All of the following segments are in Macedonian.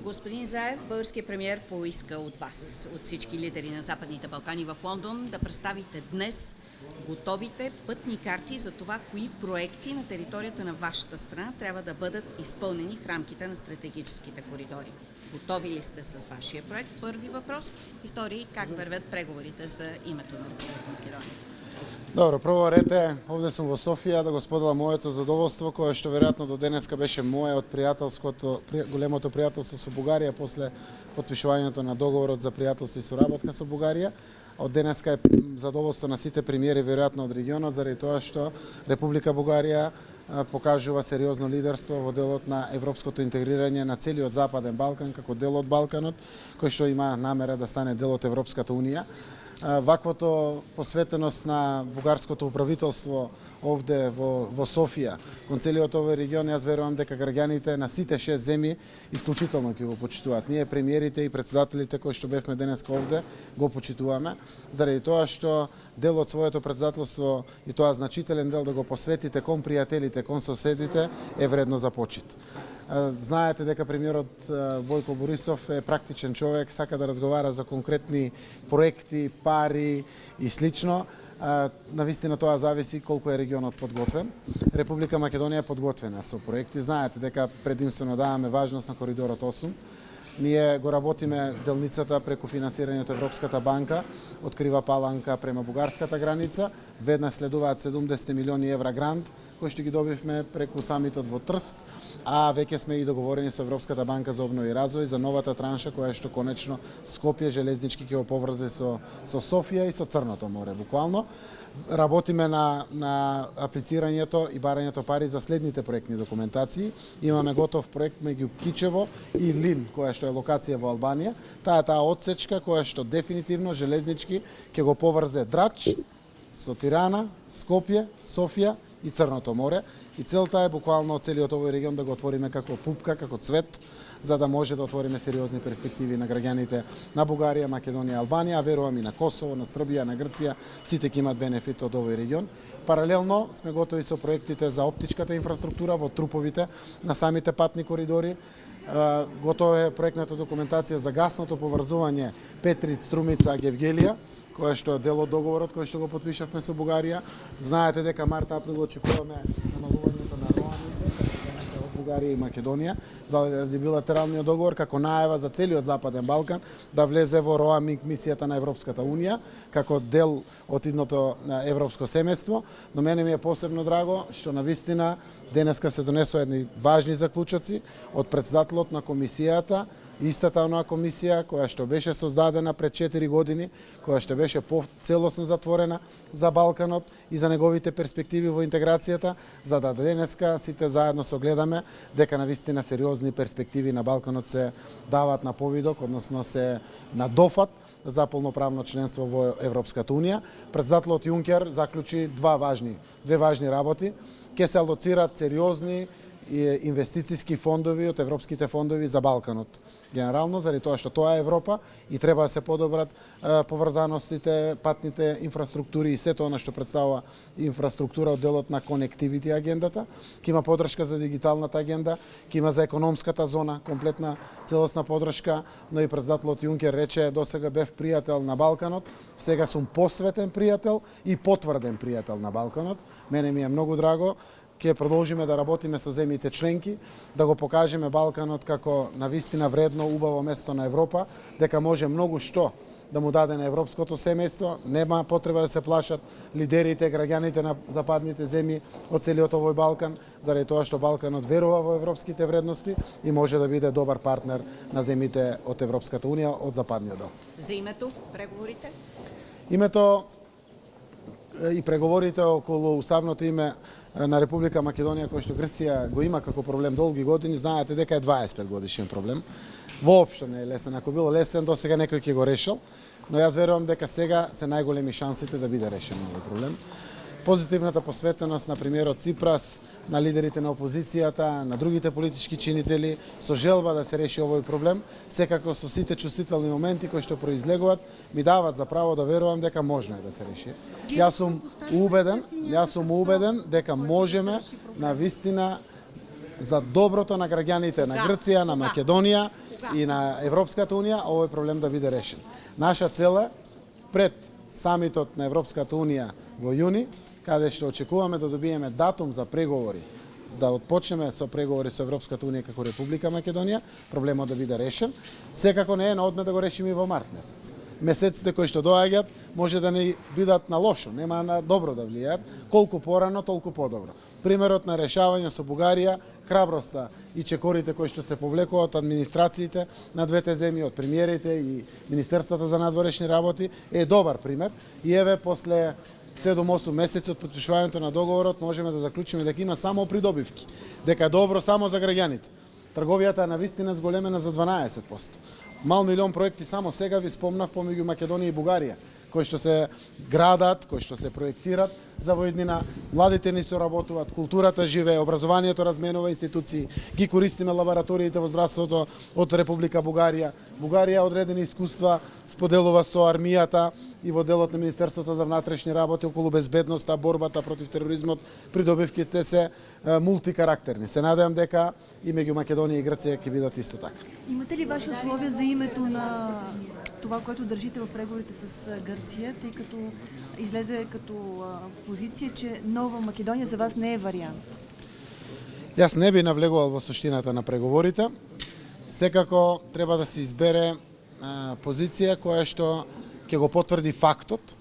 Господин Заев, българският премиер поиска от вас, от всички лидери на Западните Балкани в Лондон, да представите днес готовите пътни карти за това, кои проекти на територията на вашата страна трябва да бъдат изпълнени в рамките на стратегическите коридори. Готови ли сте с вашия проект? Първи въпрос. И втори, как вървят преговорите за името на Република Македония? Добро, прво рете, овде сум во Софија да го споделам моето задоволство, кое што веројатно до денеска беше мое од големото пријателство со Бугарија после потпишувањето на договорот за пријателство и соработка со Бугарија. Од денеска е задоволство на сите премиери веројатно од регионот, заради тоа што Република Бугарија покажува сериозно лидерство во делот на европското интегрирање на целиот Западен Балкан како дел од Балканот, кој што има намера да стане дел од Европската унија. Ваквото посветеност на бугарското управителство овде во Софија, кон целиот овој регион, јас верувам дека граѓаните на сите 6 земји исклучително ќе го почитуваат. Ние премиерите и председателите кои што бевме денеска овде го почитуваме, заради тоа што дел од своето председателство и тоа значителен дел да го посветите кон пријателите, кон соседите е вредно за почит. Знаете дека премиерот Бојко Борисов е практичен човек, сака да разговара за конкретни проекти, пари и слично. Навистина тоа зависи колку е регионот подготвен. Република Македонија е подготвена со проекти. Знаете дека предимствено даваме важност на коридорот 8. Ние го работиме делницата преку финансирање од Европската банка, од Крива Паланка према бугарската граница. Веднаш следуваат 70 милиони евра грант, кои што ги добивме преку самитот во Трст, а веќе сме и договорени со Европската банка за обнова и развој за новата транша која што конечно Скопје железнички ќе го поврзе со Софија и со Црното море буквално. Работиме на аплицирањето и барањето пари за следните проектни документации. Имаме готов проект меѓу Кичево и Лин, која што е локација во Албанија. Таа одсечка која што дефинитивно железнички ќе го поврзе Драч со Тирана, Скопје, Софија и Црното море. И целта е буквално целиот овој регион да го отвориме како пупка, како цвет, за да може да отвориме сериозни перспективи на граѓаните на Бугарија, Македонија, Албанија, а верувам и на Косово, на Србија, на Грција, сите ќе имат бенефит од овој регион. Паралелно сме готови со проектите за оптичката инфраструктура во труповите на самите патни коридори. Готова е проектната документација за гасното поврзување Петрит, Струмица, Гевгелија, која што е дел од договорот кој што го потпишавме со Бугарија. Знаете дека март-април очекуваме намалувањето на роаминг од Бугарија и Македонија заради билатералниот договор како најава за целиот Западен Балкан да влезе во роаминг мисијата на Европската унија како дел од идното европско семејство. Но мене ми е посебно драго што навистина денеска се донесоа едни важни заклучоци од председателот на комисијата, истата онаа комисија која што беше создадена пред 4 години, која што беше целосно затворена за Балканот и за неговите перспективи во интеграцијата, за да денеска сите заедно согледаме дека навистина сериозни перспективи на Балканот се дават на повидок, односно се на дофат за полноправно членство во Европската унија. Председателот Јункер заклучи две важни работи. Ке се алоцираат сериозни инвестициски фондови од европските фондови за Балканот. Генерално, заради тоа што тоа е Европа и треба да се подобрат поврзаностите, патните инфраструктури и сето она што представува инфраструктура од делот на конективити агендата. Ке има подршка за дигиталната агенда, ке има за економската зона, комплетна целосна подршка, но и председателот Јункер рече досега бев пријател на Балканот, сега сум посветен пријател и потврден пријател на Балканот. Мене ми е многу драго. Ќе продолжиме да работиме со земјите членки, да го покажеме Балканот како навистина вредно, убаво место на Европа, дека може многу што да му даде на европското семејство. Нема потреба да се плашат лидерите, граѓаните на западните земји од целиот овој Балкан, заради тоа што Балканот верува во европските вредности и може да биде добар партнер на земјите од Европската унија, од западниот дел. За името, преговорите? Името и преговорите околу уставното име на Република Македонија, кој што Грција го има како проблем долги години, знаете дека е 25 годишен проблем. Воопшто не е лесен. Ако било лесен, досега некој ќе го решил, но јас верувам дека сега се најголеми шансите да биде решен овој проблем. Позитивната посветеност на премиерот Ципрас, на лидерите на опозицијата, на другите политички чинители, со желба да се реши овој проблем, секако со сите чувствителни моменти кои што произлегуваат, ми дават за право да верувам дека можно е да се реши. Јас сум убеден дека можеме на вистина за доброто на граѓаните на Грција, на Македонија, и на Европската унија овој проблем да биде решен. Наша цел е пред самитот на Европската унија во јуни, каде што очекуваме да добиеме датум за преговори, за да отпочнеме со преговори со Европската унија како Република Македонија, проблемот да биде решен. Секако не е на одмет да го решиме и во март месец. Месеците кои што доаѓаат може да не бидат на лошо, нема на добро да влијаат, колку порано, толку подобро. Примерот на решавање со Бугарија, храброста и чекорите кои што се повлекува од администрациите на двете земји, од премиерите и Министерството за надворешни работи е добар пример. И еве после 7-8 месеци од потпишувањето на договорот можеме да заклучиме дека има само придобивки, дека е добро само за граѓаните. Трговијата на вистина зголемена за 12%. Мал милион проекти само сега ви спомнав помеѓу Македонија и Бугарија, кои што се градат, кои што се проектират за во иднина. Младите ни соработуваат, културата живее, образованието разменува институции, ги користиме лабораториите во здравството од Република Бугарија. Бугарија одредени искуства споделува со армијата и во делот на Министерството за внатрешни работи околу безбедноста, борбата против тероризмот. Придобивките се мултикарактерни. Се надевам дека и меѓу Македонија и Грција ќе бидат исто така. Имате ли ваши условия за името на това, което държите в преговорите с Гърция, тъй като излезе като позиция, че Нова Македония за вас не е вариант? Јас не би навлегувал во суштината на преговорите. Секако треба да се избере позиција која што ќе го потврди фактот,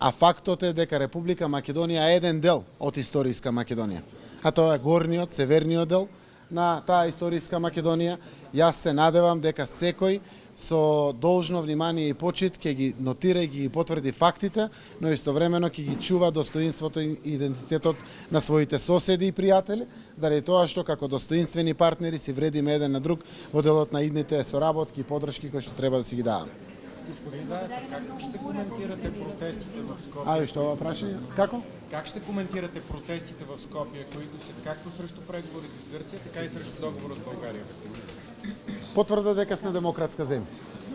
а фактот е дека Република Македонија е еден дел од историска Македонија. А тоа е горниот, северниот дел на таа историска Македонија. Јас се надевам дека секој со должно внимание и почит ќе ги нотира и ги потврди фактите, но истовремено ќе ги чува достоинството и идентитетот на своите соседи и пријатели, заради тоа што како достоинствени партнери си вредиме еден на друг во делот на идните соработки и подршки кои што треба да си ги даваме. Господин Заев, как ще коментирате протестите в Скопје? А, што ова прашање? Како? Как ще коментирате протестите в Скопје, които се както срещу преговорите с Гърция, така и срещу договорот с Българија? Потврда дека сме демократска земја.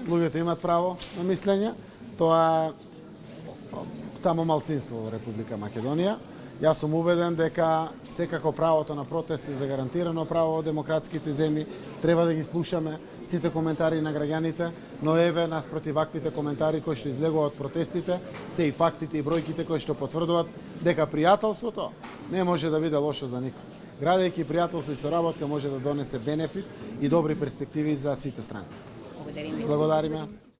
Луѓето имаат право на мислење. Тоа е само малцинство во Република Македонија. Јас сум убеден дека секако правото на протест е загарантирано право во демократските земји. Треба да ги слушаме сите коментари на граѓаните, но еве наспроти ваквите коментари кои што излегуваат од протестите, се и фактите и бројките кои што потврдуваат дека пријателството не може да биде лошо за никој. Градејќи пријателство и соработка може да донесе бенефит и добри перспективи за сите страни. Благодарим ви. Благодариме.